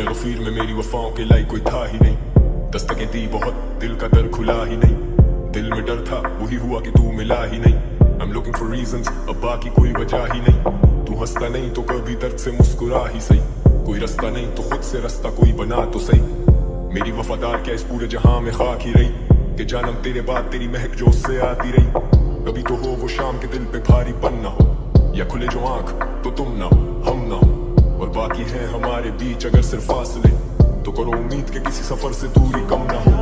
गफीर में मेरी वफाओं के लायक कोई था ही नहीं। दस्तकें दी बहुत, दिल का दर खुला ही नहीं। दिल में डर था, वही हुआ कि तू मिला ही नहीं। I'm looking for reasons, अब बाकी कोई वजह ही नहीं। तू हंसता नहीं तो कभी दर्द से मुस्कुरा ही सही। कोई रास्ता नहीं तो खुद से रास्ता कोई बना तो सही। मेरी वफादार क्या इस पूरे जहां में खाक ही रही, कि जानम तेरे बाद तेरी महक जो उससे आती रही। कभी तो हो वो शाम के दिल पे भारीपन ना हो, या खुले जो आंख तो तुम ना हो हम ना हो। और बाकी है हमारे बीच अगर सिर्फ फासले, तो करो उम्मीद के किसी सफर से दूरी कम ना हो।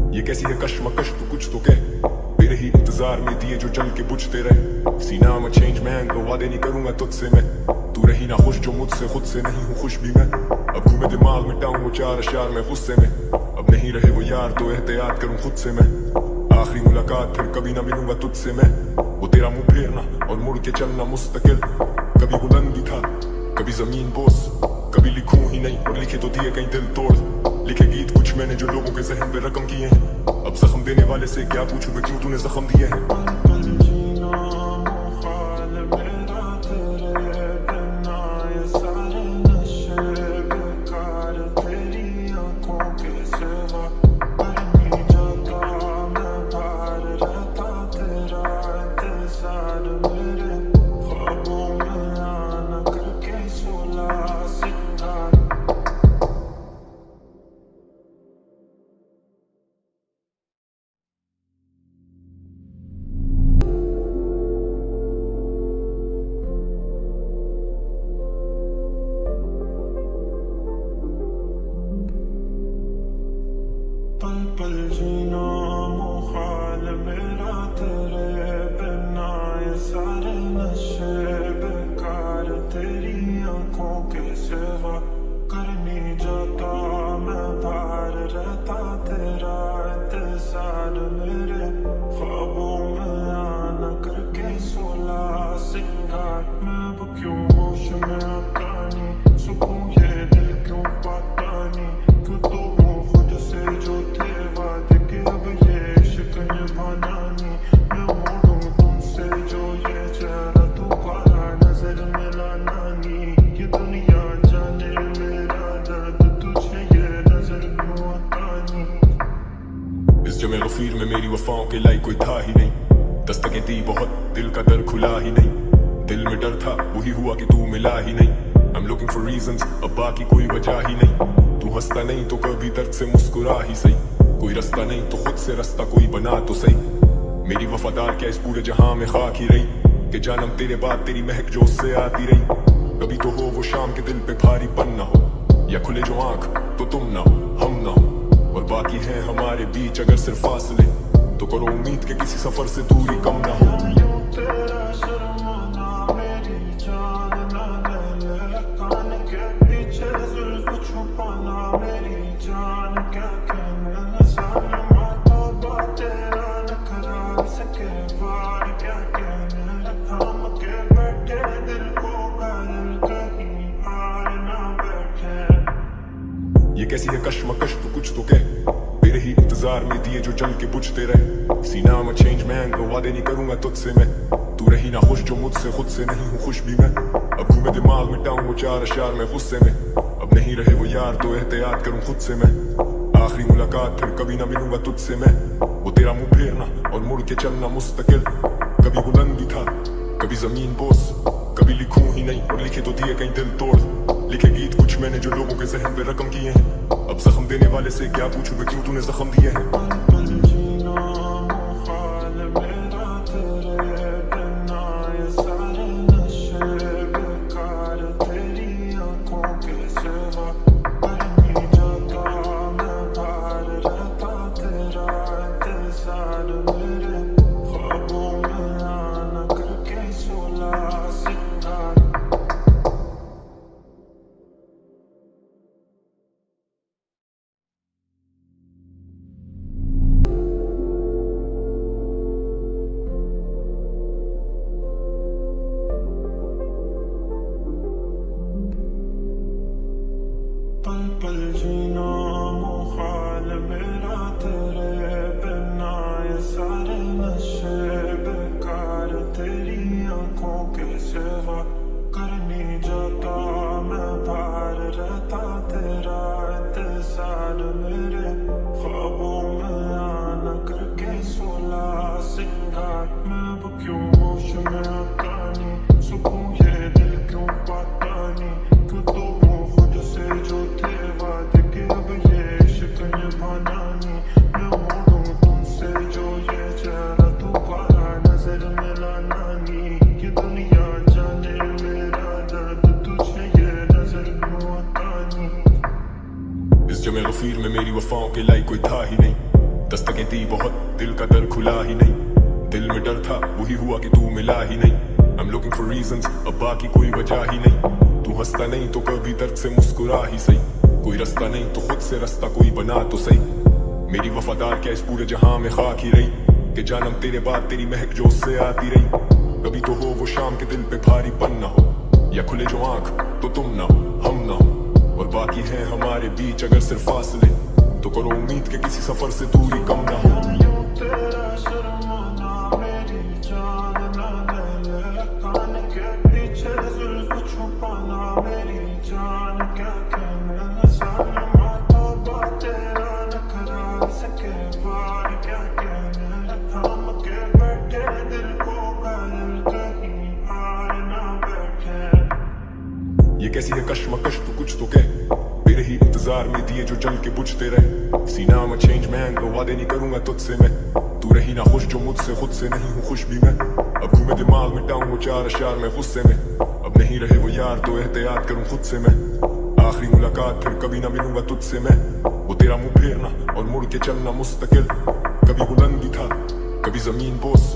ये कैसी है कश्मकश तू कुछ तो कह, मेरे ही इंतजार में दिए जो जल के बुझते रहे। सीना में चेंज मैन तो वादे नहीं करूंगा तुझसे मैं। तू रही ना खुश जो मुझसे, खुद से नहीं हूँ खुश भी मैं। अब घूमे दिमाग मिटाऊं वो चार अशार में गुस्से में। अब नहीं रहे वो यार तो एहतियात करूं खुद से मैं। आखिरी मुलाकात फिर कभी ना मिलूंगा तुझसे मैं। वो तेरा मुंह फेरना और मुड़ के चलना मुस्तकिल। कभी बुलंदी था कभी जमीन बोस, कभी लिखूं ही नहीं और लिखे तो दिए कहीं दिल तोड़। लिखे गीत कुछ मैंने जो लोगों के जहन पे रकम किए हैं। अब जख्म देने वाले से क्या पूछूं मैं, क्यों तूने जख्म दिए हैं। पल पल जीना मुहाल मेरा तेरे बिना, ये सारे नशे बेकार तेरी आंखों के सिवा। कर नहीं जाता मैं बाहर रहता तेरा इंतजार मेरे ख्वाबों में आना करके सोला सिंगार। मैं अब क्यों होश में आता नहीं, सुकून ये दिल क्यों पाता नहीं। क्यों तो हूँ खुद से जो थे वादे के, अब ये इश्क निभाना नहीं। मैं मोड़ूं तुमसे जो ये चेहरा दोबारा नजर मिलाना नहीं। ये दुनिया जाने मेरा दर्द तुझे ये नजर क्यों आता नहीं। इस जमे गफीर में मेरी वफाओं के लायक कोई था ही नहीं। दस्तकें दी बहुत, दिल का दर खुला ही नहीं। दिल में डर था, वही हुआ कि तू मिला ही नहीं। I'm looking for reasons, अब बाकी कोई वजह ही नहीं। तू हंसता नहीं तो कभी दर्द से मुस्कुरा ही सही। कोई रास्ता नहीं तो खुद से रास्ता कोई बना तो सही। मेरी वफादार क्या इस पूरे जहां में खाक ही रही, कि जानम तेरे बाद तेरी महक जो उससे आती रही। कभी तो हो वो शाम के दिल पे भारीपन ना हो, या खुले जो आंख तो तुम ना हो हम ना हो। और बाकी है हमारे बीच अगर सिर्फ फासले, तो करो उम्मीद के किसी सफर से दूरी कम ना हो। ये कैसी है कश्मकश तू कुछ तो कह, मेरे ही इंतजार में दिए जो जल के बुझते रहे। सीना में चेंज मैन तो वादे नहीं करूंगा तुझसे मैं। तू रही ना खुश जो मुझसे, खुद से नहीं हूँ खुश भी मैं। अब घूमे दिमाग मिटाऊं वो चार अशार में गुस्से में। अब नहीं रहे वो यार तो एहतियात करूं खुद से मैं। आखिरी मुलाकात फिर कभी ना मिलूंगा तुझसे मैं। वो तेरा मुंह फेरना और मुड़ के चलना मुस्तकिल। कभी बुलंदी था कभी जमीन बोस, कभी लिखूं ही नहीं और लिखे तो दिए कहीं दिल तोड़। लिखे गीत कुछ मैंने जो लोगों के जहन पे रकम किए हैं। अब जख्म देने वाले से क्या पूछूं मैं, क्यों तूने जख्म दिए हैं। बेवफाओं के लायक कोई था ही नहीं, दस्तकें दी बहुत दिल का दर खुला ही नहीं, दिल में डर था वही हुआ कि तू मिला ही नहीं। I'm looking for reasons, अब बाकी कोई वजह ही नहीं, तू हंसता नहीं तो कभी दर्द से मुस्कुरा ही सही, कोई रास्ता नहीं तो खुद से रास्ता कोई बना तो सही। मेरी वफादार क्या इस पूरे जहां में खाक ही रही, कि जानम तेरे बाद तेरी महक जो उससे आती रही। कभी तो हो वो शाम के दिल पे भारीपन ना हो, या खुले जो आंख तो तुम ना हो हम ना हो, और बाकी है हमारे बीच अगर सिर्फ फासले, तो करो उम्मीद के किसी सफर से दूरी कम ना हो। तेरा शर्माना मेरी जान ना ले, कान के पीछे जुल्फ छुपाना मेरी जान, क्या कहने सालमा तौबा तेरा नखरा सके बार, क्या कहने थाम के बैठे दिल को घायल कहीं हार ना बैठे। ये कैसी है कश्मकश तू कुछ तो कह, तेरे ही इंतजार में दिए जो जल के बुझते रहे। सीना में चेंज मैन को वादे नहीं करूंगा तुझसे मैं, तू रही ना खुश जो मुझसे खुद से नहीं हूँ खुश भी मैं। अब घूमे दिमाग में टाऊं वो चार अशार में गुस्से में, अब नहीं रहे वो यार तो एहतियात करूं खुद से मैं। आखिरी मुलाकात फिर कभी ना मिलूंगा तुझसे मैं, वो तेरा मुंह फेरना और मुड़ के चलना मुस्तकिल। कभी बुलंदी था कभी जमीन बोस,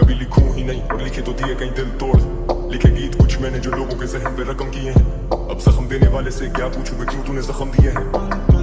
कभी लिखूं ही नहीं और लिखे तो दिए कहीं दिल तोड़। लिखे गीत कुछ मैंने जो लोगों के जहन पे रकम किए हैं, अब जख्म देने वाले से क्या पूछूं मैं क्यों तूने जख्म दिए हैं।